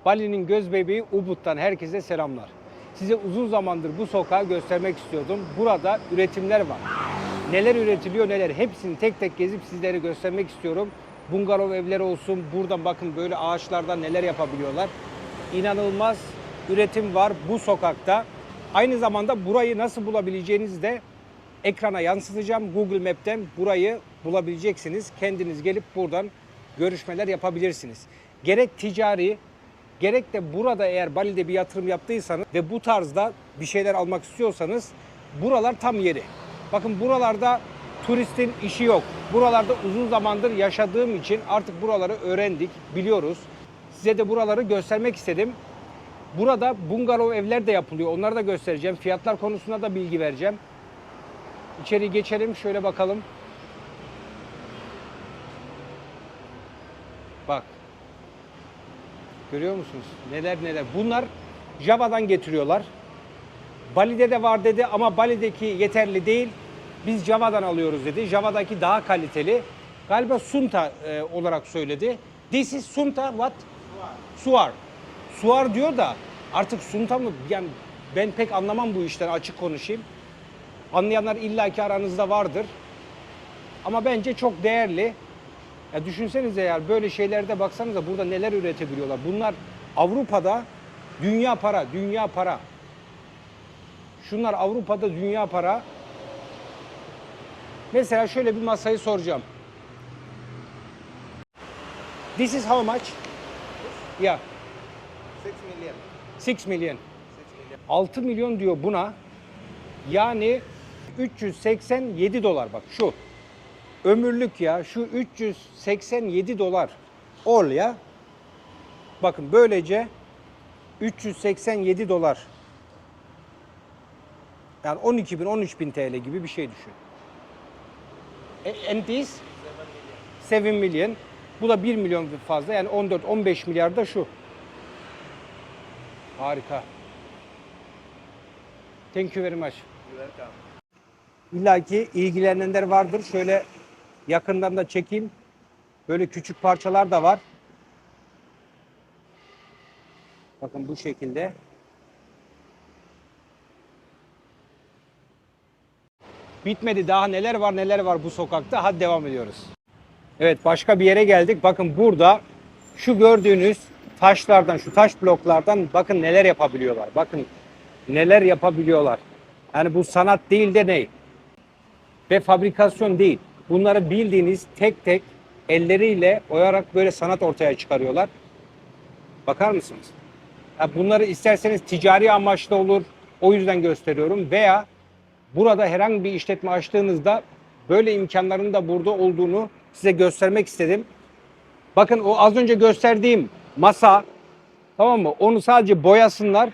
Bali'nin gözbebeği Ubud'dan herkese selamlar. Size uzun zamandır bu sokağı göstermek istiyordum. Burada üretimler var. Neler üretiliyor neler, hepsini tek tek gezip sizlere göstermek istiyorum. Bungalov evleri olsun, buradan bakın böyle ağaçlardan neler yapabiliyorlar. İnanılmaz üretim var bu sokakta. Aynı zamanda burayı nasıl bulabileceğinizi de ekrana yansıtacağım. Google Map'ten burayı bulabileceksiniz. Kendiniz gelip buradan görüşmeler yapabilirsiniz. Gerek ticari, gerek de burada eğer Bali'de bir yatırım yaptıysanız ve bu tarzda bir şeyler almak istiyorsanız buralar tam yeri. Bakın buralarda turistin işi yok. Buralarda uzun zamandır yaşadığım için artık buraları öğrendik, biliyoruz. Size de buraları göstermek istedim. Burada bungalov evler de yapılıyor. Onları da göstereceğim. Fiyatlar konusunda da bilgi vereceğim. İçeri geçelim, şöyle bakalım. Bak. Görüyor musunuz? Neler neler. Bunlar Java'dan getiriyorlar. Bali'de de var dedi ama Bali'deki yeterli değil. Biz Java'dan alıyoruz dedi. Java'daki daha kaliteli. Galiba Sunta olarak söyledi. This is Sunta what? Suar. Suar diyor da artık Sunta mı? Yani ben pek anlamam bu işten, açık konuşayım. Anlayanlar illaki aranızda vardır. Ama bence çok değerli. Ya düşünsenize ya, böyle şeylerde baksanıza burada neler üretebiliyorlar. Bunlar Avrupa'da dünya para, dünya para. Şunlar Avrupa'da dünya para. Mesela şöyle bir masayı soracağım. This is how much? Yeah. 6 million. 6 milyon. 6 million. 6 milyon diyor buna. Yani 387 dolar bak şu. Ömürlük ya, şu 387 dolar. All ya. Bakın böylece 387 dolar. Yani 12 bin, 13 bin TL gibi bir şey düşün. And this? 7 milyon. Bu da 1 milyon fazla. Yani 14-15 milyar da şu. Harika. Thank you very much. You're welcome. İlla ki ilgilenenler vardır. Şöyle yakından da çekeyim. Böyle küçük parçalar da var. Bakın bu şekilde. Bitmedi, daha neler var neler var bu sokakta. Hadi devam ediyoruz. Evet, başka bir yere geldik. Bakın burada şu gördüğünüz taşlardan, şu taş bloklardan bakın neler yapabiliyorlar. Bakın neler yapabiliyorlar. Yani bu sanat değil de ne? Ve fabrikasyon değil. Bunları bildiğiniz tek tek elleriyle oyarak böyle sanat ortaya çıkarıyorlar. Bakar mısınız? Ya bunları isterseniz ticari amaçlı olur. O yüzden gösteriyorum. Veya burada herhangi bir işletme açtığınızda böyle imkanların da burada olduğunu size göstermek istedim. Bakın o az önce gösterdiğim masa, tamam mı? Onu sadece boyasınlar.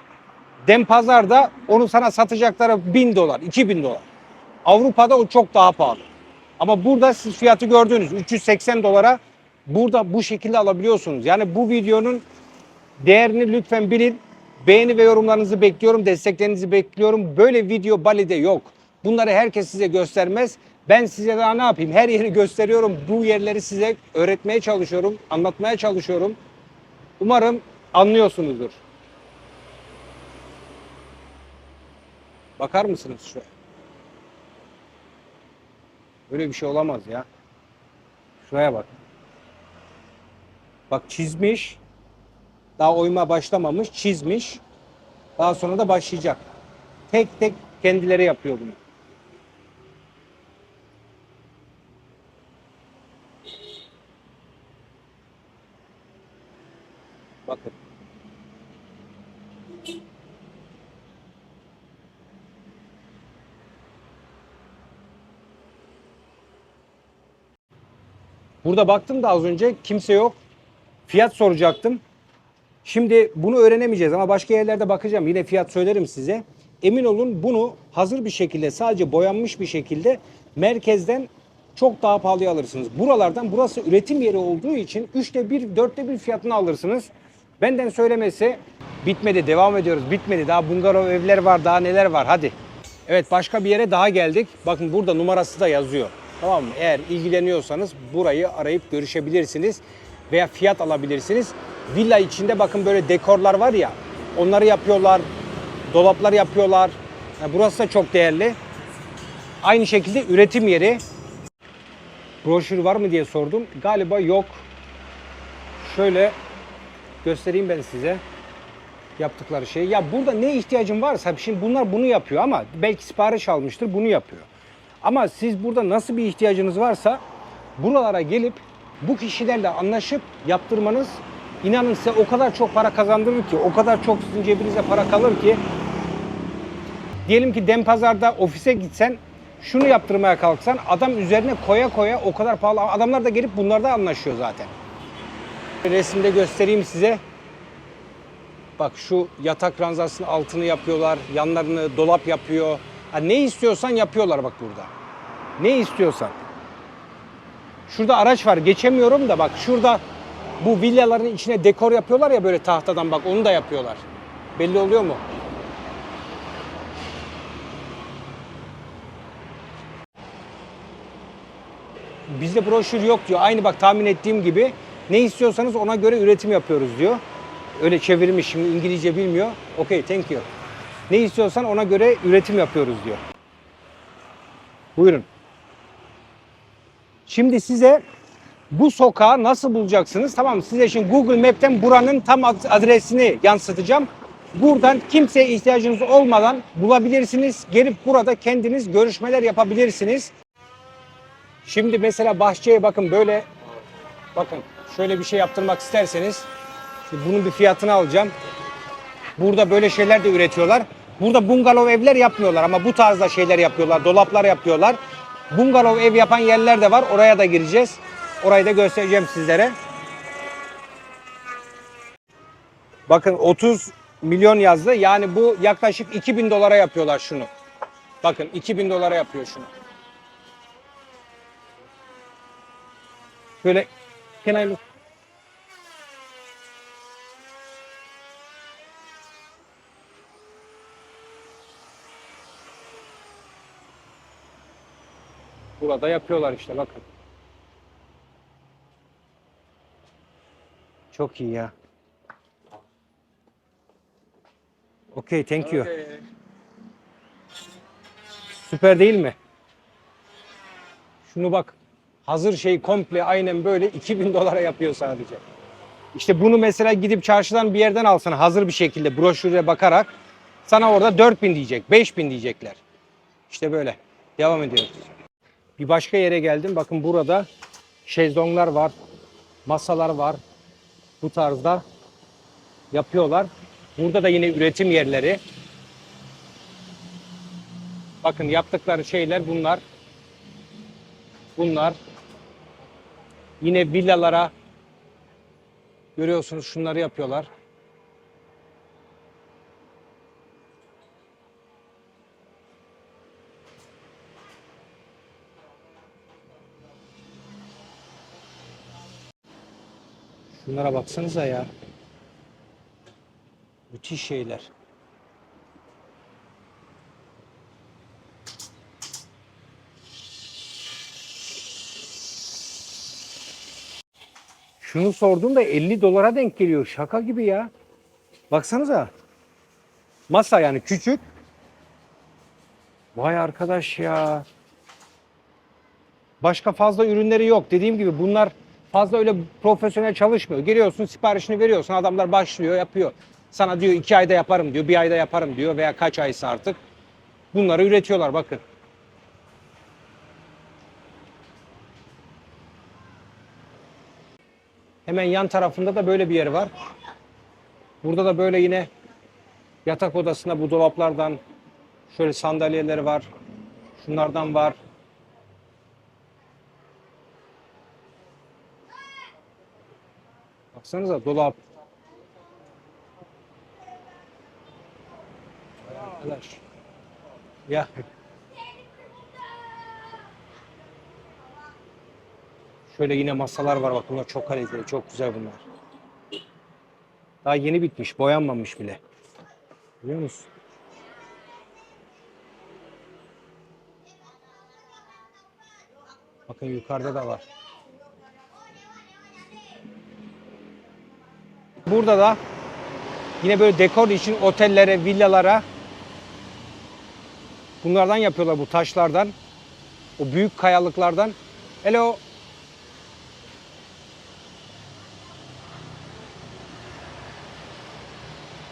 Denpazar'da onu sana satacakları 1000 dolar, 2000 dolar. Avrupa'da o çok daha pahalı. Ama burada siz fiyatı gördünüz. 380 dolara burada bu şekilde alabiliyorsunuz. Yani bu videonun değerini lütfen bilin. Beğeni ve yorumlarınızı bekliyorum. Desteklerinizi bekliyorum. Böyle video Bali'de yok. Bunları herkes size göstermez. Ben size daha ne yapayım? Her yeri gösteriyorum. Bu yerleri size öğretmeye çalışıyorum. Anlatmaya çalışıyorum. Umarım anlıyorsunuzdur. Bakar mısınız şu? Böyle bir şey olamaz ya. Şuraya bak. Bak çizmiş. Daha oyma başlamamış. Çizmiş. Daha sonra da başlayacak. Tek tek kendileri yapıyor bunu. Bakın. Burada baktım da az önce kimse yok. Fiyat soracaktım. Şimdi bunu öğrenemeyeceğiz ama başka yerlerde bakacağım. Yine fiyat söylerim size. Emin olun bunu hazır bir şekilde, sadece boyanmış bir şekilde merkezden çok daha pahalıya alırsınız. Buralardan, burası üretim yeri olduğu için 1/3, 1/4 fiyatını alırsınız. Benden söylemesi bitmedi. Devam ediyoruz. Bitmedi. Daha bungalov evler var. Daha neler var. Hadi. Evet, başka bir yere daha geldik. Bakın burada numarası da yazıyor. Tamam mı? Eğer ilgileniyorsanız burayı arayıp görüşebilirsiniz veya fiyat alabilirsiniz. villa içinde bakın böyle dekorlar var ya, onları yapıyorlar, dolaplar yapıyorlar. Yani burası da çok değerli. Aynı şekilde üretim yeri. Broşür var mı diye sordum. Galiba yok. Şöyle göstereyim ben size yaptıkları şeyi. Ya burada ne ihtiyacın varsa, şimdi bunlar bunu yapıyor ama belki sipariş almıştır, bunu yapıyor. Ama siz burada nasıl bir ihtiyacınız varsa buralara gelip bu kişilerle anlaşıp yaptırmanız, inanın size o kadar çok para kazandırır ki, o kadar çok sizin cebinize para kalır ki. Diyelim ki Denpazar'da ofise gitsen, şunu yaptırmaya kalksan, adam üzerine koya koya o kadar pahalı. Adamlar da gelip bunlarda anlaşıyor zaten. Resimde göstereyim size. Bak şu yatak ranzasının altını yapıyorlar, yanlarını dolap yapıyor. Ha, ne istiyorsan yapıyorlar bak burada. Ne istiyorsan. Şurada araç var, geçemiyorum da bak şurada bu villaların içine dekor yapıyorlar ya böyle tahtadan, bak onu da yapıyorlar. Belli oluyor mu? Bizde broşür yok diyor. Aynı bak tahmin ettiğim gibi. Ne istiyorsanız ona göre üretim yapıyoruz diyor. Öyle çevirmiş, şimdi İngilizce bilmiyor. Okay, thank you. Ne istiyorsan ona göre üretim yapıyoruz diyor. Buyurun. Şimdi size bu sokağı nasıl bulacaksınız? Tamam, size şimdi Google Map'ten buranın tam adresini yansıtacağım. Buradan kimseye ihtiyacınız olmadan bulabilirsiniz. Gelip burada kendiniz görüşmeler yapabilirsiniz. Şimdi mesela bahçeye bakın, böyle bakın şöyle bir şey yaptırmak isterseniz bunun bir fiyatını alacağım. Burada böyle şeyler de üretiyorlar. Burada bungalov evler yapmıyorlar ama bu tarzda şeyler yapıyorlar. Dolaplar yapıyorlar. Bungalov ev yapan yerler de var. Oraya da gireceğiz. Orayı da göstereceğim sizlere. Bakın 30 milyon yazdı. Yani bu yaklaşık 2000 dolara yapıyorlar şunu. Bakın 2000 dolara yapıyor şunu. Şöyle kenarlı. Burada yapıyorlar işte bakın. Çok iyi ya. Okay, thank you. Süper değil mi? Şunu bak. Hazır şey komple aynen böyle 2000 dolara yapıyor sadece. İşte bunu mesela gidip çarşıdan bir yerden alsan hazır bir şekilde broşüre bakarak sana orada 4000 diyecek, 5000 diyecekler. İşte böyle. Devam ediyoruz. Bir başka yere geldim. Bakın burada şezlonglar var, masalar var. Bu tarzda yapıyorlar. Burada da yine üretim yerleri. Bakın yaptıkları şeyler bunlar. Bunlar. Yine villalara görüyorsunuz şunları yapıyorlar. Şunlara baksanıza ya. Müthiş şeyler. Şunu sorduğumda 50 dolara denk geliyor. Şaka gibi ya. Baksanıza. Masa yani küçük. Vay arkadaş ya. Başka fazla ürünleri yok. Dediğim gibi bunlar fazla öyle profesyonel çalışmıyor. Geliyorsun, siparişini veriyorsun. Adamlar başlıyor, yapıyor. Sana diyor 2 ayda yaparım diyor, 1 ayda yaparım diyor veya kaç aysa artık. Bunları üretiyorlar bakın. Hemen yan tarafında da böyle bir yer var. Burada da böyle yine yatak odasında bu dolaplardan şöyle sandalyeleri var. Şunlardan var. Baksanıza dolap. Arkadaş. Ya. Şöyle yine masalar var bak, bunlar çok kaliteli, çok güzel bunlar. Daha yeni bitmiş, boyanmamış bile. Biliyor musun? Bakın yukarıda da var. Burada da yine böyle dekor için otellere, villalara bunlardan yapıyorlar, bu taşlardan. O büyük kayalıklardan. Hello.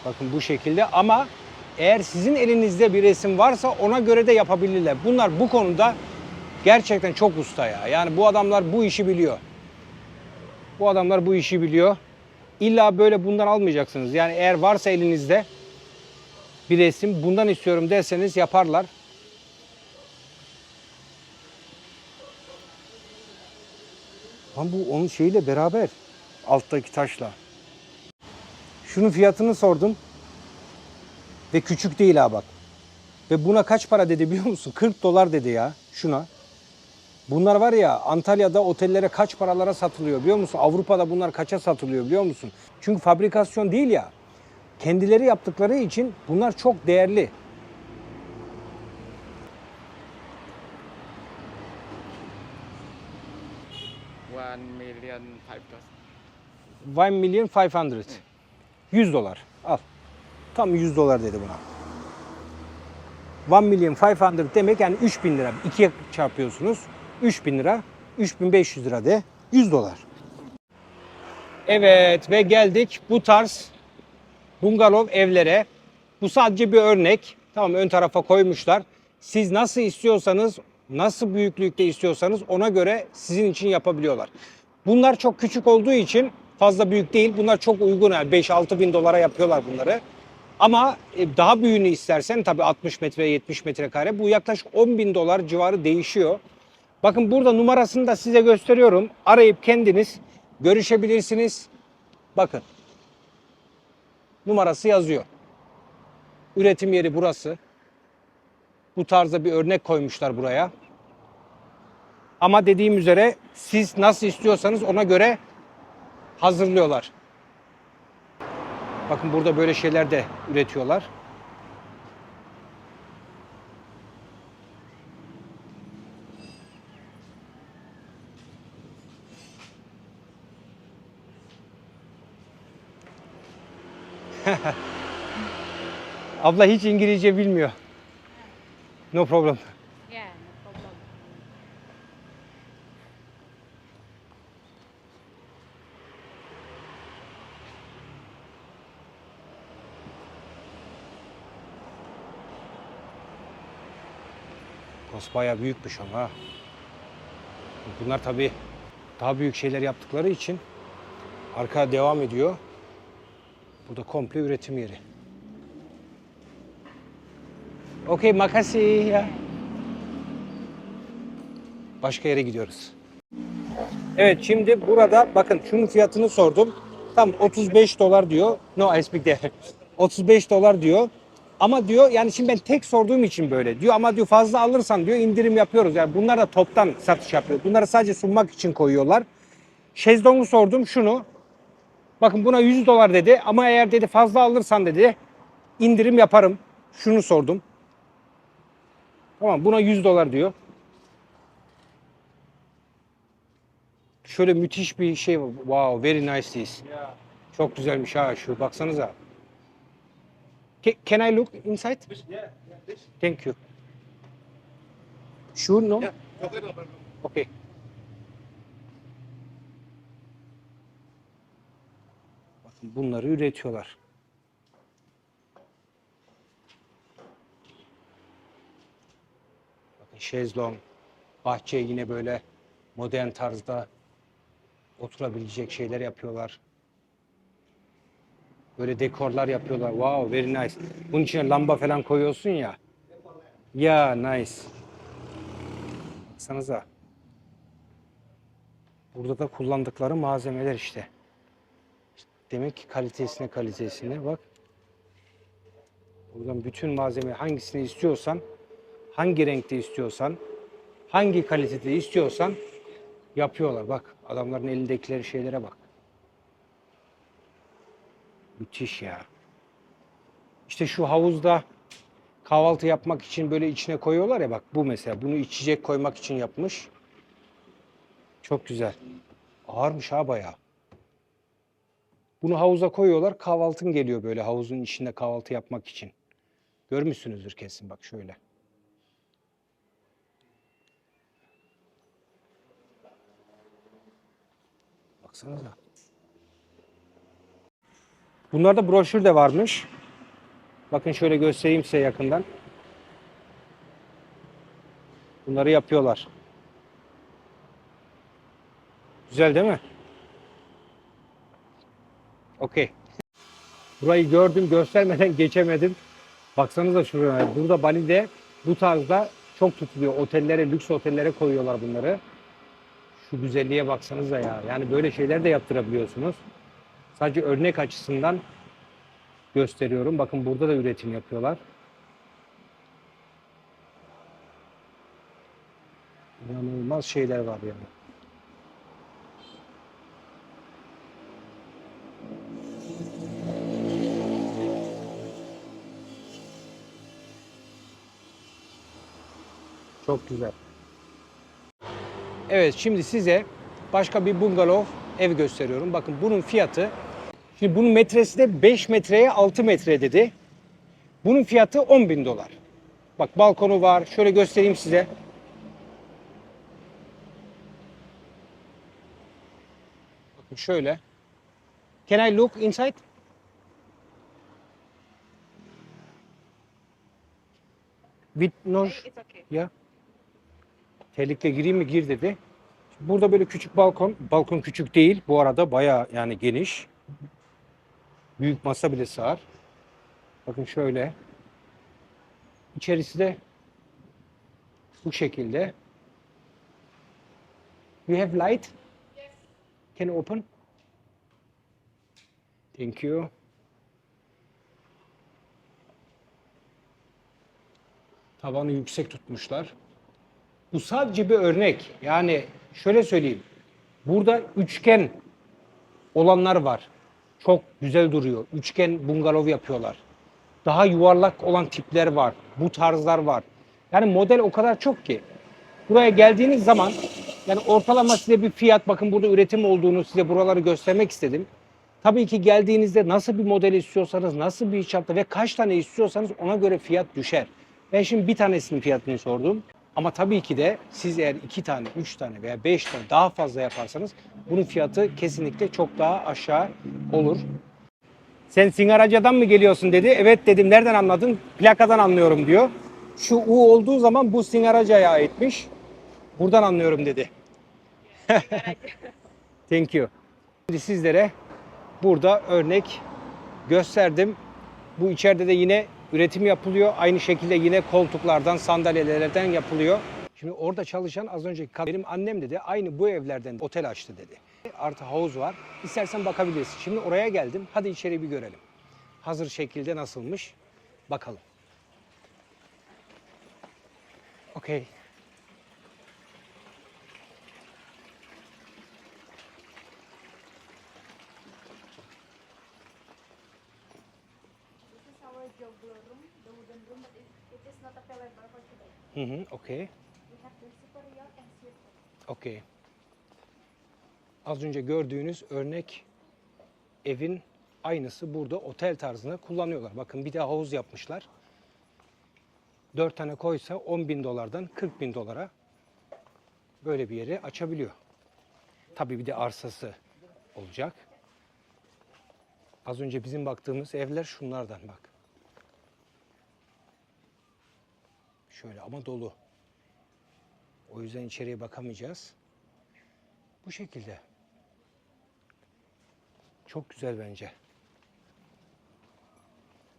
Bakın bu şekilde, ama eğer sizin elinizde bir resim varsa ona göre de yapabilirler. Bunlar bu konuda gerçekten çok usta ya. Yani bu adamlar bu işi biliyor. Bu adamlar bu işi biliyor. İlla böyle bundan almayacaksınız. Yani eğer varsa elinizde bir resim, bundan istiyorum derseniz yaparlar. Lan bu onun şeyiyle beraber, alttaki taşla. Şunun fiyatını sordum. Ve küçük değil ha bak. Ve buna kaç para dedi biliyor musun? 40 dolar dedi ya şuna. Bunlar var ya, Antalya'da otellere kaç paralara satılıyor biliyor musun? Avrupa'da bunlar kaça satılıyor biliyor musun? Çünkü fabrikasyon değil ya. Kendileri yaptıkları için bunlar çok değerli. $1,500,000. 1 milyon 500. 100 dolar. Al. Tam 100 dolar dedi buna. 1 milyon 500 demek yani 3000 lira. 2'ye çarpıyorsunuz. 3000 lira. 3500 lira de. 100 dolar. Evet ve geldik bu tarz bungalov evlere. Bu sadece bir örnek. Tamam, ön tarafa koymuşlar. Siz nasıl istiyorsanız, nasıl büyüklükte istiyorsanız ona göre sizin için yapabiliyorlar. Bunlar çok küçük olduğu için fazla büyük değil. Bunlar çok uygun. Yani 5-6 bin dolara yapıyorlar bunları. Ama daha büyüğünü istersen tabii 60 metre 70 metrekare, bu yaklaşık 10 bin dolar civarı değişiyor. Bakın burada numarasını da size gösteriyorum. Arayıp kendiniz görüşebilirsiniz. Bakın. Numarası yazıyor. Üretim yeri burası. Bu tarzda bir örnek koymuşlar buraya. Ama dediğim üzere siz nasıl istiyorsanız ona göre hazırlıyorlar. Bakın burada böyle şeyler de üretiyorlar. Abla hiç İngilizce bilmiyor. No problem. Yeah, no problem. Burası bayağı büyükmüş ama ha. Bunlar tabii daha büyük şeyler yaptıkları için arkaya devam ediyor. Burada komple üretim yeri. Okey, makasi ya. Başka yere gidiyoruz. Evet, şimdi burada bakın şunun fiyatını sordum. Tam 35 dolar diyor. No, I speak there. 35 dolar diyor. Ama diyor yani şimdi ben tek sorduğum için böyle diyor, ama diyor fazla alırsan diyor indirim yapıyoruz. Yani bunlar da toptan satış yapıyor. Bunları sadece sunmak için koyuyorlar. Şezlong'u sordum şunu. Bakın buna 100 dolar dedi, ama eğer dedi fazla alırsan dedi indirim yaparım. Şunu sordum. Tamam, buna 100 dolar diyor. Şöyle müthiş bir şey. Wow, very nice this. Çok güzelmiş ha şu. Baksanıza. Can I look inside? Thank you. Sure, no? Okay. Bakın bunları üretiyorlar. Bakın şezlong, bahçeye yine böyle modern tarzda oturabilecek şeyler yapıyorlar. Böyle dekorlar yapıyorlar. Wow, very nice. Bunun içine lamba falan koyuyorsun ya. Ya, nice. Baksanıza. Burada da kullandıkları malzemeler işte. Demek ki kalitesine bak. Buradan bütün malzeme hangisini istiyorsan, hangi renkte istiyorsan, hangi kalitede istiyorsan yapıyorlar. Bak adamların elindekileri şeylere bak. Müthiş ya. İşte şu havuzda kahvaltı yapmak için böyle içine koyuyorlar ya, bak bu mesela. Bunu içecek koymak için yapmış. Çok güzel. Ağırmış ha bayağı. Bunu havuza koyuyorlar. Kahvaltın geliyor böyle havuzun içinde kahvaltı yapmak için. Görmüşsünüzdür kesin bak şöyle. Baksanıza. Bunlarda broşür de varmış. Bakın şöyle göstereyim size yakından. Bunları yapıyorlar. Güzel değil mi? Okey. Burayı gördüm, göstermeden geçemedim. Baksanıza şuraya. Burada Bali'de bu tarzda çok tutuluyor. Otellere, lüks otellere koyuyorlar bunları. Şu güzelliğe baksanıza ya. Yani böyle şeyler de yaptırabiliyorsunuz. Sadece örnek açısından gösteriyorum. Bakın burada da üretim yapıyorlar. İnanılmaz şeyler var yani. Çok güzel. Evet, şimdi size başka bir bungalov ev gösteriyorum. Bakın bunun fiyatı, şimdi bunun metresi de 5 metreye 6 metre dedi. Bunun fiyatı 10.000 dolar. Bak balkonu var. Şöyle göstereyim size. Bakın şöyle. Can I look inside? With no... It's okay. Ya. Terlikle gireyim mi? Gir dedi. Burada böyle küçük balkon. Balkon küçük değil. Bu arada bayağı yani geniş. Büyük masa bile sığar. Bakın şöyle. İçerisi de bu şekilde. You have light? Can you open? Thank you. Tavanı yüksek tutmuşlar. Bu sadece bir örnek. Yani şöyle söyleyeyim. Burada üçgen olanlar var. Çok güzel duruyor. Üçgen bungalov yapıyorlar. Daha yuvarlak olan tipler var. Bu tarzlar var. Yani model o kadar çok ki. Buraya geldiğiniz zaman yani ortalama size bir fiyat, bakın burada üretim olduğunu size buraları göstermek istedim. Tabii ki geldiğinizde nasıl bir model istiyorsanız, nasıl bir çapta ve kaç tane istiyorsanız ona göre fiyat düşer. Ben şimdi bir tanesinin fiyatını sordum. Ama tabii ki de siz eğer 2 tane, 3 tane veya 5 tane daha fazla yaparsanız bunun fiyatı kesinlikle çok daha aşağı olur. Sen Singaraca'dan mı geliyorsun dedi. Evet dedim, nereden anladın? Plakadan anlıyorum diyor. Şu U olduğu zaman bu Singaraca'ya aitmiş. Buradan anlıyorum dedi. Thank you. Şimdi sizlere burada örnek gösterdim. Bu içeride de yine üretim yapılıyor. Aynı şekilde yine koltuklardan, sandalyelerden yapılıyor. Şimdi orada çalışan az önceki benim annem dedi aynı bu evlerden otel açtı dedi. Artı havuz var. İstersen bakabilirsin. Şimdi oraya geldim. Hadi içeri bir görelim. Hazır şekilde nasılmış? Bakalım. Okay. This is our juggler room, the wooden room, but it is not available for today. Okay. We have the superior and suite room. Okay. Az önce gördüğünüz örnek evin aynısı burada otel tarzında kullanıyorlar. Bakın bir de havuz yapmışlar. 4 tane koysa 10.000 dolardan 40.000 dolara böyle bir yeri açabiliyor. Tabii bir de arsası olacak. Az önce bizim baktığımız evler şunlardan bak. Şöyle ama dolu. O yüzden içeriye bakamayacağız. Bu şekilde. Çok güzel bence.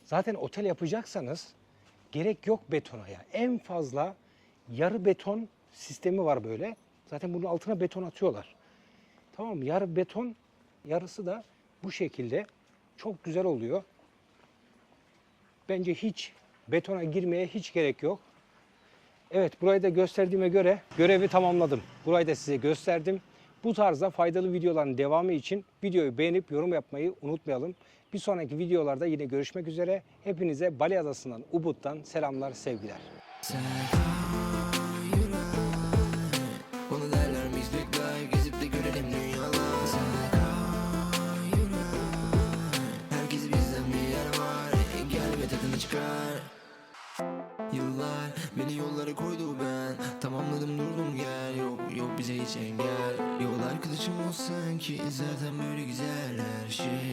Zaten otel yapacaksanız gerek yok betona ya. En fazla yarı beton sistemi var böyle. Zaten bunun altına beton atıyorlar. Tamam mı? Yarı beton, yarısı da bu şekilde. Çok güzel oluyor. Bence hiç betona girmeye hiç gerek yok. Evet, burayı da gösterdiğime göre görevi tamamladım. Burayı da size gösterdim. Bu tarzda faydalı videoların devamı için videoyu beğenip yorum yapmayı unutmayalım. Bir sonraki videolarda yine görüşmek üzere. Hepinize Bali Adası'ndan, Ubud'dan selamlar, sevgiler. Onu derler biz bekler gezip de görelim dünyalar. çıkar. Yıllar beni yollara koydu, ben tamamladım durdum gel. Yok yok bize hiç engel. Yol arkadaşım olsan ki zaten böyle güzel her şey.